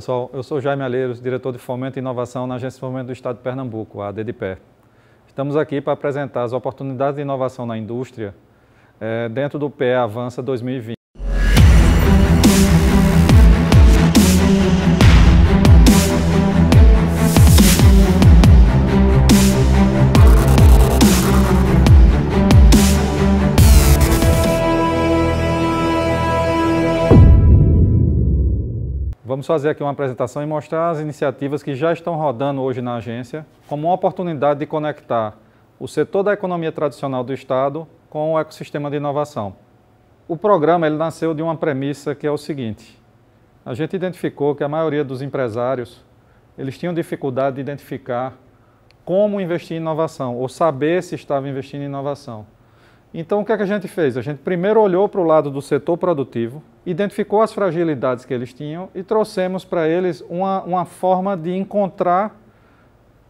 Pessoal, eu sou Jaime Alheiros, diretor de Fomento e Inovação na Agência de Fomento do Estado de Pernambuco, a ADDPE. Estamos aqui para apresentar as oportunidades de inovação na indústria dentro do PE Avança 2020. Vamos fazer aqui uma apresentação e mostrar as iniciativas que já estão rodando hoje na agência como uma oportunidade de conectar o setor da economia tradicional do Estado com o ecossistema de inovação. O programa ele nasceu de uma premissa que é o seguinte: a gente identificou que a maioria dos empresários eles tinham dificuldade de identificar como investir em inovação ou saber se estava investindo em inovação. Então, o que é que a gente fez? A gente primeiro olhou para o lado do setor produtivo, identificou as fragilidades que eles tinham e trouxemos para eles uma forma de encontrar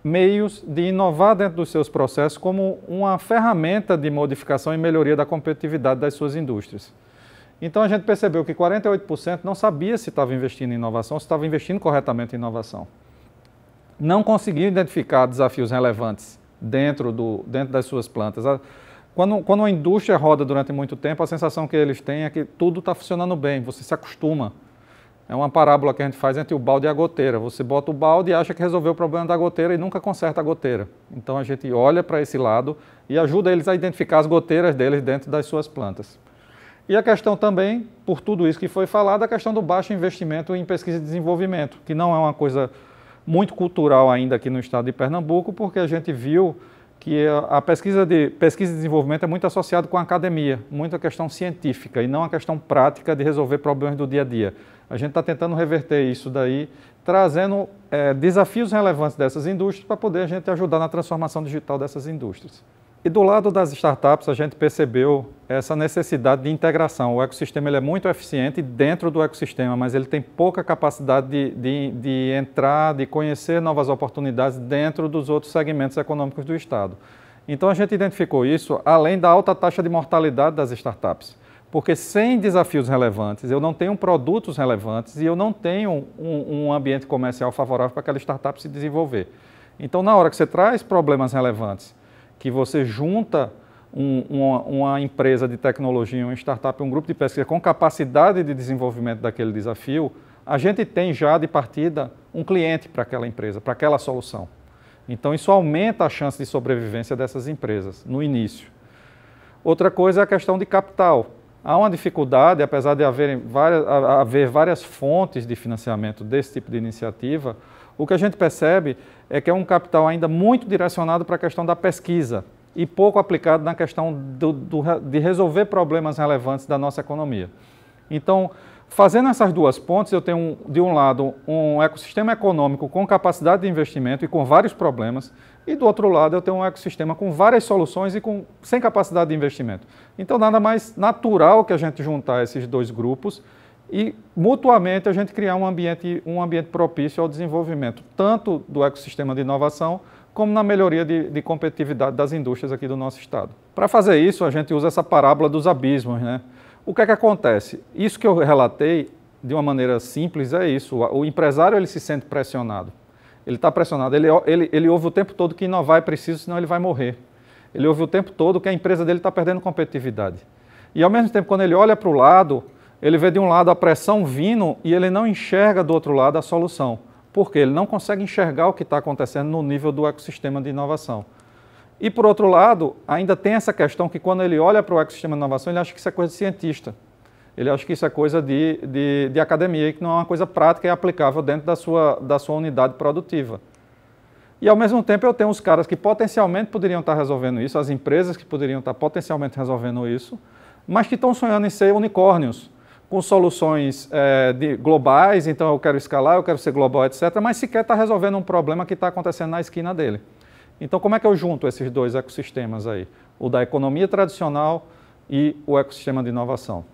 meios de inovar dentro dos seus processos como uma ferramenta de modificação e melhoria da competitividade das suas indústrias. Então, a gente percebeu que 48% não sabia se estava investindo em inovação, se estava investindo corretamente em inovação. Não conseguiam identificar desafios relevantes dentro das suas plantas. Quando a indústria roda durante muito tempo, a sensação que eles têm é que tudo está funcionando bem, você se acostuma. É uma parábola que a gente faz entre o balde e a goteira. Você bota o balde e acha que resolveu o problema da goteira e nunca conserta a goteira. Então a gente olha para esse lado e ajuda eles a identificar as goteiras deles dentro das suas plantas. E a questão também, por tudo isso que foi falado, a questão do baixo investimento em pesquisa e desenvolvimento, que não é uma coisa muito cultural ainda aqui no estado de Pernambuco, porque a gente viu que a pesquisa e desenvolvimento é muito associado com a academia, muita questão científica e não a questão prática de resolver problemas do dia a dia. A gente está tentando reverter isso daí, trazendo desafios relevantes dessas indústrias para poder a gente ajudar na transformação digital dessas indústrias. E do lado das startups, a gente percebeu essa necessidade de integração. O ecossistema ele é muito eficiente dentro do ecossistema, mas ele tem pouca capacidade de entrar, de conhecer novas oportunidades dentro dos outros segmentos econômicos do Estado. Então, a gente identificou isso, além da alta taxa de mortalidade das startups. Porque sem desafios relevantes, eu não tenho produtos relevantes e eu não tenho um ambiente comercial favorável para aquela startup se desenvolver. Então, na hora que você traz problemas relevantes, que você junta uma empresa de tecnologia, uma startup, um grupo de pesquisa com capacidade de desenvolvimento daquele desafio, a gente tem já de partida um cliente para aquela empresa, para aquela solução. Então isso aumenta a chance de sobrevivência dessas empresas no início. Outra coisa é a questão de capital. Há uma dificuldade, apesar de haver várias fontes de financiamento desse tipo de iniciativa, o que a gente percebe é que é um capital ainda muito direcionado para a questão da pesquisa e pouco aplicado na questão de resolver problemas relevantes da nossa economia. Então, fazendo essas duas pontes, eu tenho, de um lado, um ecossistema econômico com capacidade de investimento e com vários problemas, e do outro lado, eu tenho um ecossistema com várias soluções e sem capacidade de investimento. Então, nada mais natural que a gente juntar esses dois grupos e, mutuamente, a gente criar um ambiente propício ao desenvolvimento, tanto do ecossistema de inovação, como na melhoria de competitividade das indústrias aqui do nosso estado. Para fazer isso, a gente usa essa parábola dos abismos, né? O que é que acontece? Isso que eu relatei, de uma maneira simples, é isso. O empresário ele se sente pressionado. Ele está pressionado. Ele ouve o tempo todo que inovar é preciso, senão ele vai morrer. Ele ouve o tempo todo que a empresa dele está perdendo competitividade. E, ao mesmo tempo, quando ele olha para o lado, ele vê de um lado a pressão vindo e ele não enxerga do outro lado a solução. Por quê? Ele não consegue enxergar o que está acontecendo no nível do ecossistema de inovação. E, por outro lado, ainda tem essa questão que quando ele olha para o ecossistema de inovação, ele acha que isso é coisa de cientista. Ele acha que isso é coisa de academia e que não é uma coisa prática e aplicável dentro da sua unidade produtiva. E, ao mesmo tempo, eu tenho os caras que potencialmente poderiam estar resolvendo isso, as empresas que poderiam estar potencialmente resolvendo isso, mas que estão sonhando em ser unicórnios, com soluções globais, então eu quero escalar, eu quero ser global, etc., mas sequer está resolvendo um problema que está acontecendo na esquina dele. Então, como é que eu junto esses dois ecossistemas aí? O da economia tradicional e o ecossistema de inovação.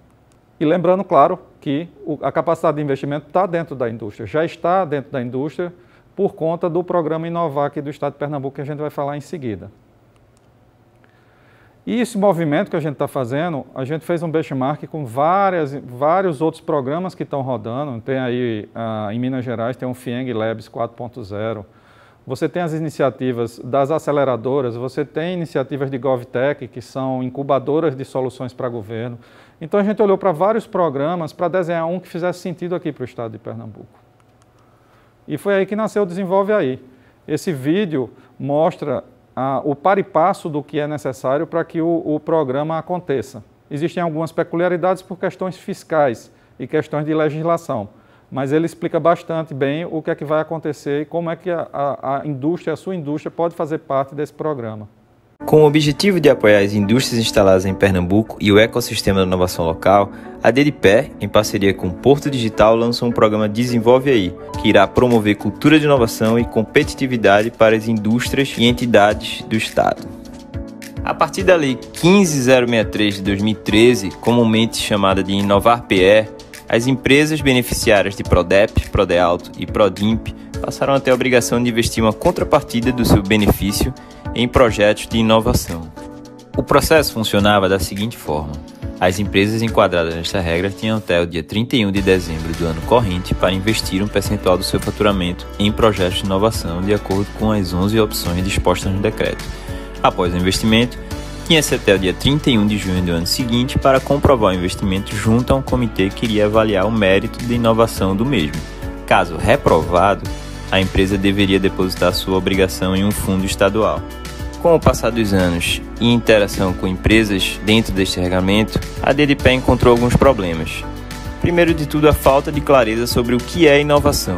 E lembrando, claro, que a capacidade de investimento está dentro da indústria, já está dentro da indústria por conta do programa Inovar aqui do estado de Pernambuco, que a gente vai falar em seguida. E esse movimento que a gente está fazendo, a gente fez um benchmark com vários outros programas que estão rodando. Tem aí, em Minas Gerais, tem um FIENG Labs 4.0. Você tem as iniciativas das aceleradoras, você tem iniciativas de GovTech, que são incubadoras de soluções para governo. Então a gente olhou para vários programas para desenhar um que fizesse sentido aqui para o estado de Pernambuco. E foi aí que nasceu o Desenvolve Aí. Esse vídeo mostra o par e passo do que é necessário para que o programa aconteça. Existem algumas peculiaridades por questões fiscais e questões de legislação, mas ele explica bastante bem o que é que vai acontecer e como é que a sua indústria pode fazer parte desse programa. Com o objetivo de apoiar as indústrias instaladas em Pernambuco e o ecossistema da inovação local, a DDPE, em parceria com o Porto Digital, lançou um programa Desenvolve Aí, que irá promover cultura de inovação e competitividade para as indústrias e entidades do Estado. A partir da Lei 15063 de 2013, comumente chamada de Inovar PE, as empresas beneficiárias de PRODEP, PRODEALTO e PRODIMP passaram a ter a obrigação de investir uma contrapartida do seu benefício em projetos de inovação. O processo funcionava da seguinte forma: as empresas enquadradas nesta regra tinham até o dia 31 de dezembro do ano corrente para investir um percentual do seu faturamento em projetos de inovação de acordo com as 11 opções dispostas no decreto. Após o investimento, tinha-se até o dia 31 de junho do ano seguinte para comprovar o investimento junto a um comitê que iria avaliar o mérito de inovação do mesmo. Caso reprovado, a empresa deveria depositar sua obrigação em um fundo estadual. Com o passar dos anos e interação com empresas dentro deste regulamento, a DDPE encontrou alguns problemas. Primeiro de tudo, a falta de clareza sobre o que é inovação,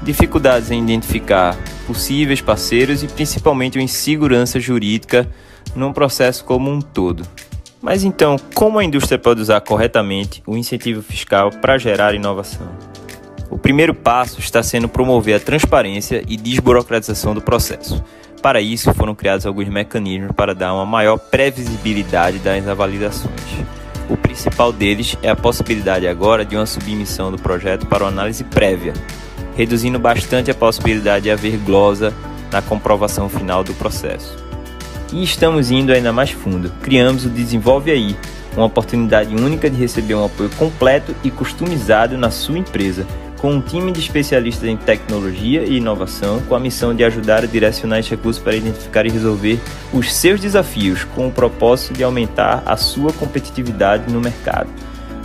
dificuldades em identificar possíveis parceiros e principalmente uma insegurança jurídica num processo como um todo. Mas então, como a indústria pode usar corretamente o incentivo fiscal para gerar inovação? O primeiro passo está sendo promover a transparência e desburocratização do processo. Para isso, foram criados alguns mecanismos para dar uma maior previsibilidade das avaliações. O principal deles é a possibilidade agora de uma submissão do projeto para uma análise prévia, reduzindo bastante a possibilidade de haver glosa na comprovação final do processo. E estamos indo ainda mais fundo. Criamos o Desenvolve Aí, uma oportunidade única de receber um apoio completo e customizado na sua empresa, com um time de especialistas em tecnologia e inovação, com a missão de ajudar a direcionar esses recursos para identificar e resolver os seus desafios, com o propósito de aumentar a sua competitividade no mercado.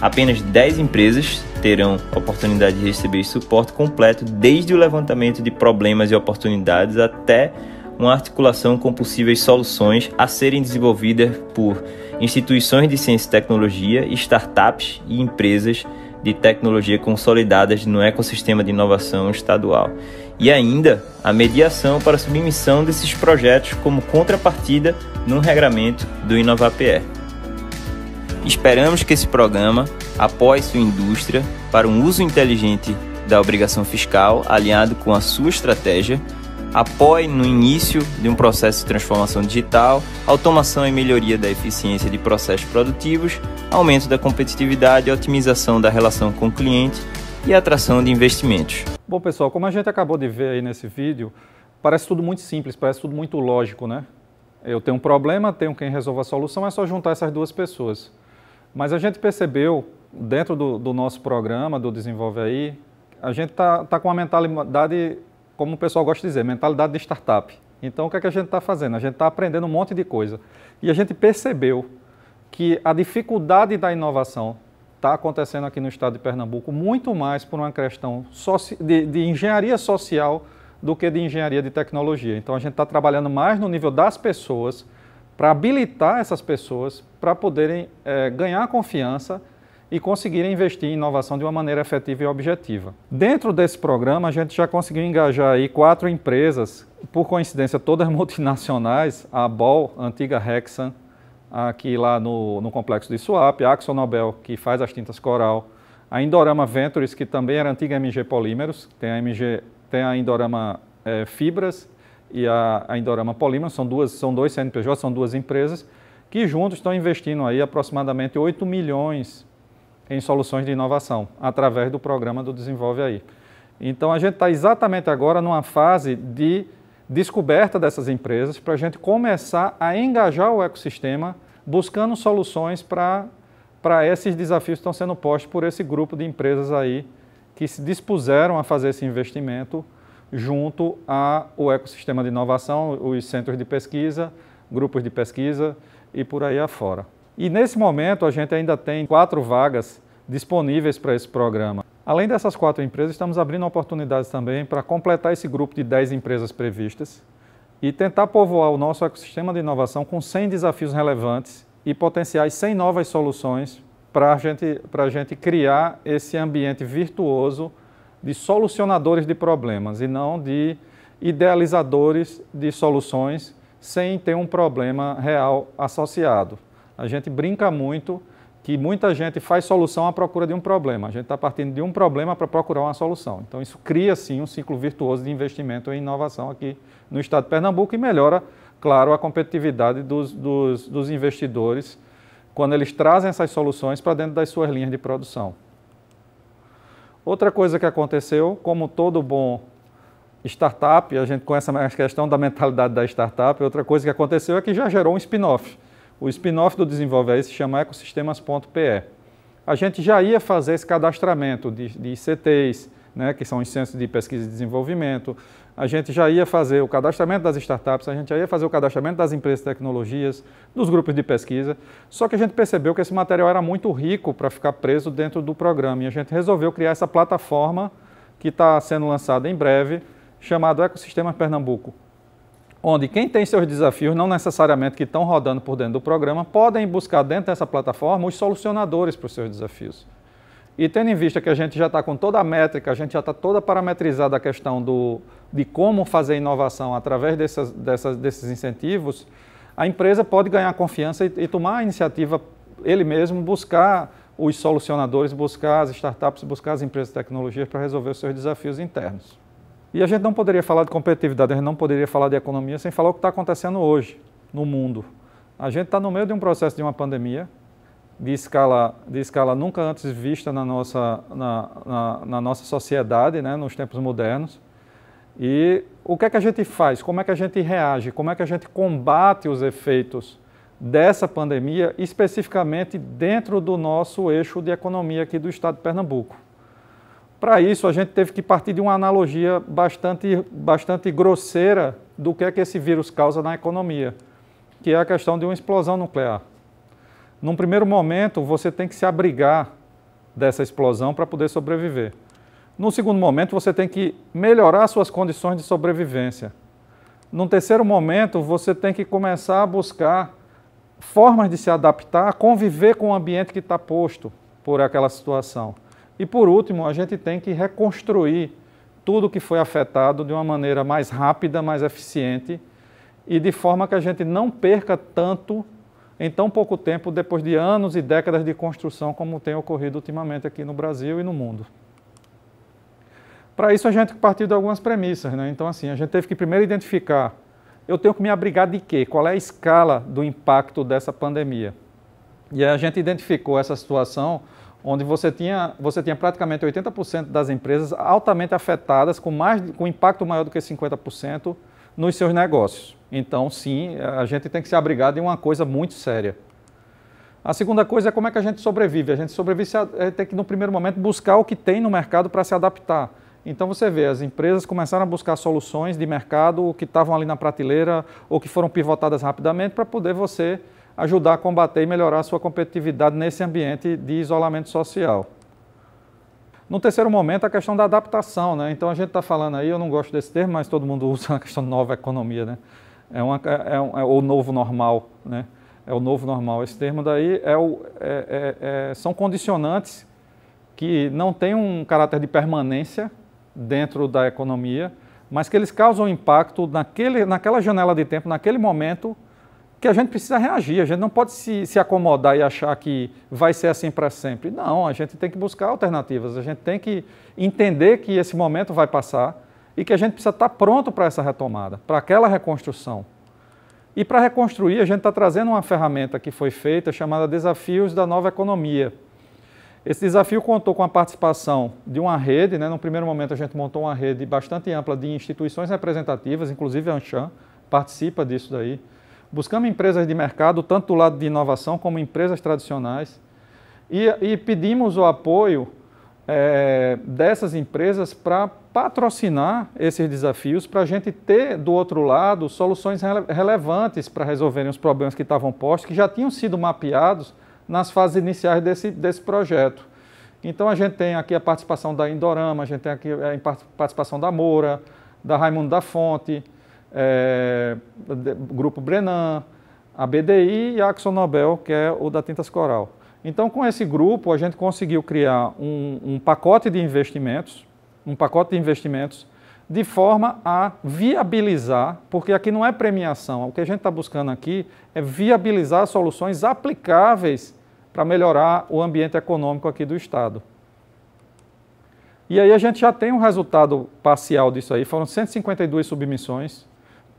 Apenas 10 empresas terão a oportunidade de receber esse suporte completo, desde o levantamento de problemas e oportunidades até uma articulação com possíveis soluções a serem desenvolvidas por instituições de ciência e tecnologia, startups e empresas de tecnologia consolidadas no ecossistema de inovação estadual. E ainda a mediação para a submissão desses projetos como contrapartida no regramento do Inovar PE. Esperamos que esse programa apoie sua indústria para um uso inteligente da obrigação fiscal, alinhado com a sua estratégia, apoie no início de um processo de transformação digital, automação e melhoria da eficiência de processos produtivos, aumento da competitividade, otimização da relação com o cliente e atração de investimentos. Bom, pessoal, como a gente acabou de ver aí nesse vídeo, parece tudo muito simples, parece tudo muito lógico, né? Eu tenho um problema, tenho quem resolva a solução, é só juntar essas duas pessoas. Mas a gente percebeu, dentro do nosso programa, do Desenvolve Aí, a gente tá com uma mentalidade, como o pessoal gosta de dizer, mentalidade de startup. Então, o que é que a gente está fazendo? A gente está aprendendo um monte de coisa. E a gente percebeu que a dificuldade da inovação está acontecendo aqui no estado de Pernambuco muito mais por uma questão de engenharia social do que de engenharia de tecnologia. Então, a gente está trabalhando mais no nível das pessoas, para habilitar essas pessoas para poderem ganhar confiança e conseguirem investir em inovação de uma maneira efetiva e objetiva. Dentro desse programa, a gente já conseguiu engajar aí 4 empresas, por coincidência todas multinacionais, a Ball, a antiga Hexan, aqui lá no complexo de Suape, a AkzoNobel, que faz as tintas Coral, a Indorama Ventures, que também era antiga MG Polímeros, tem a Indorama Fibras e a Indorama Polímeros, são dois CNPJ, são 2 empresas, que juntos estão investindo aí aproximadamente 8 milhões em soluções de inovação, através do programa do Desenvolve Aí. Então, a gente está exatamente agora numa fase de descoberta dessas empresas para a gente começar a engajar o ecossistema buscando soluções para esses desafios que estão sendo postos por esse grupo de empresas aí que se dispuseram a fazer esse investimento junto ao ecossistema de inovação, os centros de pesquisa, grupos de pesquisa e por aí afora. E nesse momento a gente ainda tem 4 vagas disponíveis para esse programa. Além dessas 4 empresas, estamos abrindo oportunidades também para completar esse grupo de 10 empresas previstas e tentar povoar o nosso ecossistema de inovação com 100 desafios relevantes e potenciais 100 novas soluções para a gente criar esse ambiente virtuoso de solucionadores de problemas e não de idealizadores de soluções sem ter um problema real associado. A gente brinca muito que muita gente faz solução à procura de um problema. A gente está partindo de um problema para procurar uma solução. Então isso cria sim um ciclo virtuoso de investimento em inovação aqui no estado de Pernambuco e melhora, claro, a competitividade dos investidores quando eles trazem essas soluções para dentro das suas linhas de produção. Outra coisa que aconteceu, como todo bom startup, a gente conhece a questão da mentalidade da startup, outra coisa que aconteceu é que já gerou um spin-off. O spin-off do Desenvolve Aí se chama Ecossistemas.pe. A gente já ia fazer esse cadastramento de ICTs, né, que são os Centros de Pesquisa e Desenvolvimento, a gente já ia fazer o cadastramento das startups, a gente já ia fazer o cadastramento das empresas de tecnologias, dos grupos de pesquisa, só que a gente percebeu que esse material era muito rico para ficar preso dentro do programa e a gente resolveu criar essa plataforma que está sendo lançada em breve, chamada Ecossistemas Pernambuco, onde quem tem seus desafios, não necessariamente que estão rodando por dentro do programa, podem buscar dentro dessa plataforma os solucionadores para os seus desafios. E tendo em vista que a gente já está com toda a métrica, a gente já está toda parametrizada a questão de como fazer inovação através desses incentivos, a empresa pode ganhar confiança e tomar a iniciativa, ele mesmo, buscar os solucionadores, buscar as startups, buscar as empresas de tecnologia para resolver os seus desafios internos. E a gente não poderia falar de competitividade, a gente não poderia falar de economia sem falar o que está acontecendo hoje no mundo. A gente está no meio de um processo de uma pandemia, de escala nunca antes vista na nossa sociedade, né, nos tempos modernos. E o que é que a gente faz? Como é que a gente reage? Como é que a gente combate os efeitos dessa pandemia, especificamente dentro do nosso eixo de economia aqui do estado de Pernambuco? Para isso, a gente teve que partir de uma analogia bastante grosseira do que é que esse vírus causa na economia, que é a questão de uma explosão nuclear. Num primeiro momento, você tem que se abrigar dessa explosão para poder sobreviver. Num segundo momento, você tem que melhorar suas condições de sobrevivência. Num terceiro momento, você tem que começar a buscar formas de se adaptar, a conviver com o ambiente que está posto por aquela situação. E por último, a gente tem que reconstruir tudo que foi afetado de uma maneira mais rápida, mais eficiente e de forma que a gente não perca tanto em tão pouco tempo, depois de anos e décadas de construção, como tem ocorrido ultimamente aqui no Brasil e no mundo. Para isso, a gente partiu de algumas premissas, né? Então, assim, a gente teve que primeiro identificar, eu tenho que me abrigar de quê? Qual é a escala do impacto dessa pandemia? E aí a gente identificou essa situação onde você tinha praticamente 80% das empresas altamente afetadas, com impacto maior do que 50% nos seus negócios. Então, sim, a gente tem que se abrigar de uma coisa muito séria. A segunda coisa é como é que a gente sobrevive. A gente tem que, no primeiro momento, buscar o que tem no mercado para se adaptar. Então, você vê, as empresas começaram a buscar soluções de mercado que estavam ali na prateleira ou que foram pivotadas rapidamente para poder você ajudar a combater e melhorar a sua competitividade nesse ambiente de isolamento social. No terceiro momento, a questão da adaptação, né? Então, a gente está falando aí, eu não gosto desse termo, mas todo mundo usa a questão de nova economia, né? É o novo normal, né? É o novo normal. Esse termo daí são condicionantes que não têm um caráter de permanência dentro da economia, mas que eles causam impacto naquela janela de tempo, naquele momento, que a gente precisa reagir. A gente não pode se acomodar e achar que vai ser assim para sempre. Não, a gente tem que buscar alternativas, a gente tem que entender que esse momento vai passar e que a gente precisa estar pronto para essa retomada, para aquela reconstrução. E para reconstruir, a gente está trazendo uma ferramenta que foi feita chamada Desafios da Nova Economia. Esse desafio contou com a participação de uma rede, né? No primeiro momento a gente montou uma rede bastante ampla de instituições representativas, inclusive a Anshan participa disso daí. Buscamos empresas de mercado, tanto do lado de inovação como empresas tradicionais, e pedimos o apoio dessas empresas para patrocinar esses desafios, para a gente ter do outro lado soluções relevantes para resolverem os problemas que estavam postos, que já tinham sido mapeados nas fases iniciais desse projeto. Então a gente tem aqui a participação da Indorama, a gente tem aqui a participação da Moura, da Raimundo da Fonte, Grupo Brenan, a BDI e a AkzoNobel, que é o da Tintas Coral. Então, com esse grupo, a gente conseguiu criar um pacote de investimentos, de forma a viabilizar, porque aqui não é premiação, o que a gente está buscando aqui é viabilizar soluções aplicáveis para melhorar o ambiente econômico aqui do Estado. E aí a gente já tem um resultado parcial disso aí, foram 152 submissões,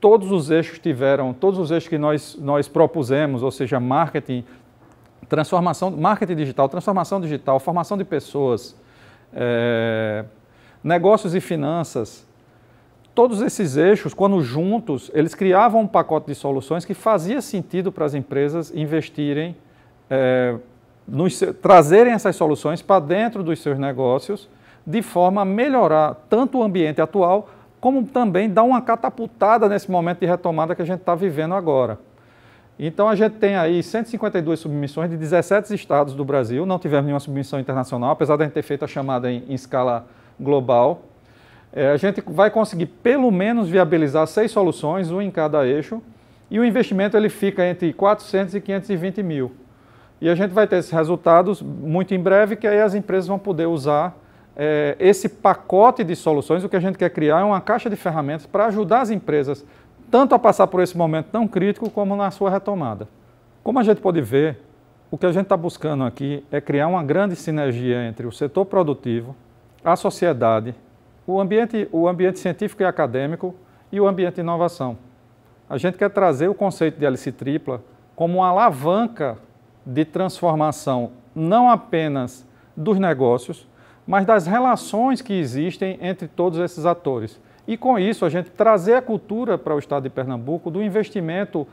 todos os eixos que nós propusemos, ou seja, marketing digital, transformação digital, formação de pessoas, negócios e finanças, todos esses eixos, quando juntos, eles criavam um pacote de soluções que fazia sentido para as empresas investirem, trazerem essas soluções para dentro dos seus negócios, de forma a melhorar tanto o ambiente atual, como também dar uma catapultada nesse momento de retomada que a gente está vivendo agora. Então a gente tem aí 152 submissões de 17 estados do Brasil, não tivemos nenhuma submissão internacional, apesar de a gente ter feito a chamada em escala global. A gente vai conseguir pelo menos viabilizar 6 soluções, uma em cada eixo, e o investimento ele fica entre 400 e 520 mil. E a gente vai ter esses resultados muito em breve, que aí as empresas vão poder usar esse pacote de soluções. O que a gente quer criar é uma caixa de ferramentas para ajudar as empresas tanto a passar por esse momento tão crítico como na sua retomada. Como a gente pode ver, o que a gente está buscando aqui é criar uma grande sinergia entre o setor produtivo, a sociedade, o ambiente científico e acadêmico e o ambiente de inovação. A gente quer trazer o conceito de hélice tripla como uma alavanca de transformação não apenas dos negócios, mas das relações que existem entre todos esses atores. E com isso a gente trazer a cultura para o estado de Pernambuco do investimento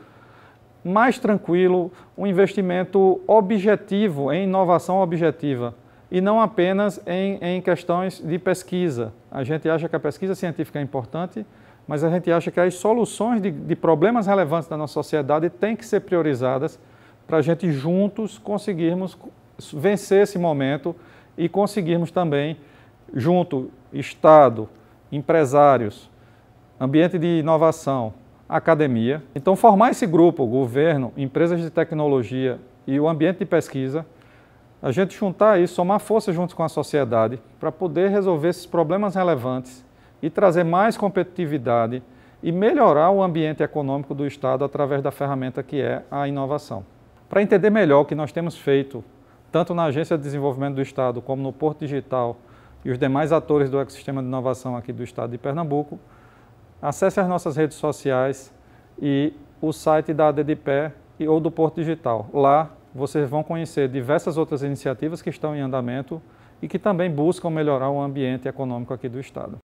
mais tranquilo, um investimento objetivo, em inovação objetiva, e não apenas em questões de pesquisa. A gente acha que a pesquisa científica é importante, mas a gente acha que as soluções de problemas relevantes da nossa sociedade têm que ser priorizadas para a gente juntos conseguirmos vencer esse momento e conseguirmos também, junto, Estado, empresários, ambiente de inovação, academia. Então, formar esse grupo, governo, empresas de tecnologia e o ambiente de pesquisa, a gente juntar isso, somar forças juntos com a sociedade para poder resolver esses problemas relevantes e trazer mais competitividade e melhorar o ambiente econômico do Estado através da ferramenta que é a inovação. Para entender melhor o que nós temos feito, tanto na Agência de Desenvolvimento do Estado como no Porto Digital e os demais atores do ecossistema de inovação aqui do Estado de Pernambuco, acesse as nossas redes sociais e o site da ADDPE ou do Porto Digital. Lá vocês vão conhecer diversas outras iniciativas que estão em andamento e que também buscam melhorar o ambiente econômico aqui do Estado.